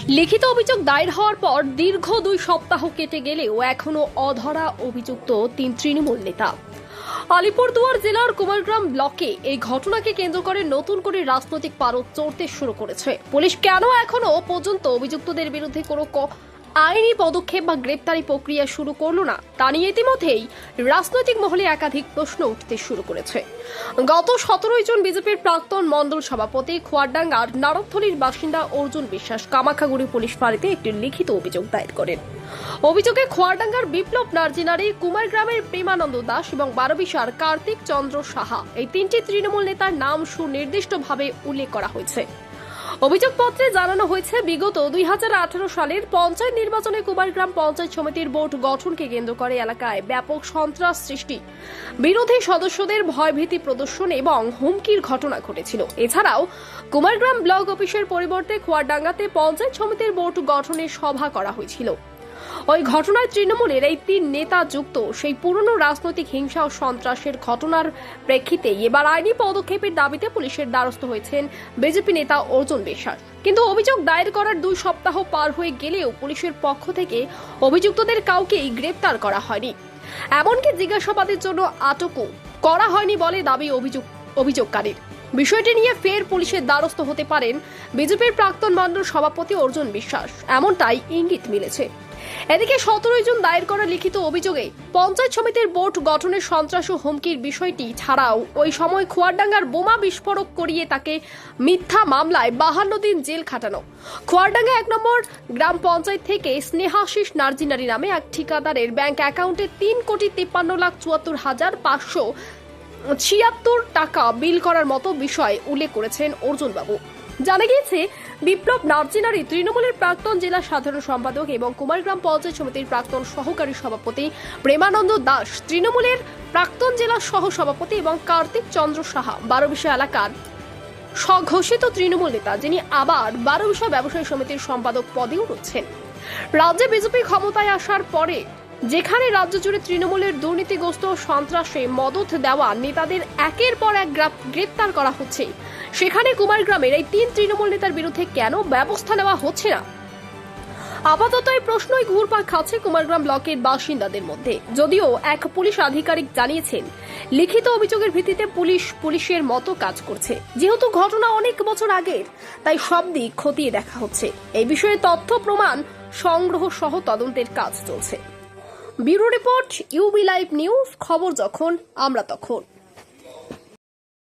লিখিত অভিযোগ দায়ের হওয়ার পর দীর্ঘ 2 সপ্তাহ কেটে গেলেও এখনো অধরা অভিযুক্ত 3 তৃণমূল নেতা। আলিপুরদুয়ার জেলার কুমারগ্রাম ব্লকে এই ঘটনাকে কেন্দ্র করে নতুন করে রাজনৈতিক পারদ চড়তে শুরু করেছে। পুলিশ কেন এখনো পর্যন্ত অভিযুক্তদের বিরুদ্ধে কোনো আইনি পদক্ষেপ বা গ্রেপ্তারি প্রক্রিয়া শুরু করল না তা নিয়ে ইতিমধ্যেই রাজনৈতিক মহলে একাধিক প্রশ্ন উঠতে শুরু করেছে। গত 17 জন বিজেপির প্রাক্তন মণ্ডল সভাপতি খোয়ারডাঙ্গার নারকথলির বাসিন্দা অর্জুন বিশ্বাস কামাখাগুড়ি পুলিশ ফাঁড়িতে একটি লিখিত অভিযোগ দায়ের করেন। অভিযোগে খোয়ারডাঙ্গার বিপ্লব নার্জিনারি, কুমারগ্রামের প্রেমানন্দ দাস এবং বারবিশার কার্তিক চন্দ্র সাহা এই 3টি তৃণমূল নেতার নাম সুনির্দিষ্টভাবে উল্লেখ করা হয়েছে। অভিযোগপত্রে জানানো হয়েছে, বিগত 2018 সালের পঞ্চায়েত নির্বাচনে কুমারগ্রাম পঞ্চায়েত সমিতির বোর্ড গঠনকে কেন্দ্র করে এলাকায় ব্যাপক সন্ত্রাস সৃষ্টি, বিরোধী সদস্যদের ভয়ভীতি প্রদর্শন এবং হুমকির ঘটনা ঘটেছিল। এছাড়াও কুমারগ্রাম ব্লক অফিসের পরিবর্তে খোয়ারডাঙ্গাতে পঞ্চায়েত সমিতির বোর্ড গঠনের সভা করা হয়েছিল। ওই ঘটনায় তৃণমূলের এই 3 নেতা যুক্ত সেই পুরনো রাজনৈতিক হিংসা ও সন্ত্রাসের ঘটনার প্রেক্ষিতে এবার আইনি পদক্ষেপের দাবিতে পুলিশের দ্বারস্থ হয়েছেন বিজেপি নেতা অর্জুন বিশ্বাস। কিন্তু অভিযোগ দায়ের করার 2 সপ্তাহ পার হয়ে গেলেও পুলিশের পক্ষ থেকে অভিযুক্তদের কাউকেই গ্রেপ্তার করা হয়নি, এমনকি জিজ্ঞাসাবাদের জন্য আটকও করা হয়নি বলে দাবি অভিযোগকারীর। বিষয়টি নিয়ে ফের পুলিশের দ্বারস্থ হতে পারেন বিজেপির প্রাক্তন মণ্ডল সভাপতি অর্জুন বিশ্বাস, এমনটাই ইঙ্গিত মিলেছে। এদিকে 17 জন দায়ের করা লিখিত অভিযোগে পঞ্চায়েত সমিতির বোর্ড গঠনের সন্ত্রাস ও হুমকির বিষয়টি ছাড়াও ওই সময় খোয়ারডাঙ্গার বোমা বিস্ফোরক করিয়ে তাকে মিথ্যা মামলায় 52 দিন জেল খাটানো, খোয়ারডাঙ্গা 1 নম্বর গ্রাম পঞ্চায়েত থেকে স্নেহাশিস নার্জিনারি নামে এক ঠিকাদারের ব্যাংক অ্যাকাউন্টে 3,53,74,576 টাকা বিল করার মতো বিষয় উল্লেখ করেছেন অর্জুন বাবু। জানা গিয়েছে, বিপ্লব নার্জিনারি তৃণমূলের প্রাক্তন জেলা সাধারণ সম্পাদক এবং কুমারগ্রাম পঞ্চায়েত সমিতির প্রাক্তন সহকারী সভাপতি প্রেমানন্দ দাস তৃণমূলের প্রাক্তন জেলা সহ সভাপতি এবং কার্তিক চন্দ্র সাহা বারবিশা এলাকার স্বঘোষিত তৃণমূল নেতা, যিনি আবার বারবিশা ব্যবসায়ী সমিতির সম্পাদক পদেও রয়েছেন। রাজ্যে বিজেপি ক্ষমতায় আসার পরে যেখানে রাজ্য জুড়ে তৃণমূলের দুর্নীতিগ্রস্ত সন্ত্রাসে মদত দেওয়া নেতাদের একের পর এক গ্রেপ্তার করা হচ্ছে, সেখানে কুমারগ্রামের এই 3 তৃণমূল নেতার বিরুদ্ধে কেন ব্যবস্থা নেওয়া হচ্ছে না? আপাতত এই প্রশ্নই ঘুরপাক খাচ্ছে কুমারগ্রাম ব্লকের বাসিন্দাদের মধ্যে। যদিও এক পুলিশ আধিকারিক জানিয়েছেন, লিখিত অভিযোগের ভিত্তিতে পুলিশের মতো কাজ করছে। যেহেতু ঘটনা অনেক বছর আগের, তাই সব দিক খতিয়ে দেখা হচ্ছে। এই বিষয়ে তথ্য প্রমাণ সংগ্রহ সহ তদন্তের কাজ চলছে। Bureau report, UB live news, খবর যখন আমরা তখন।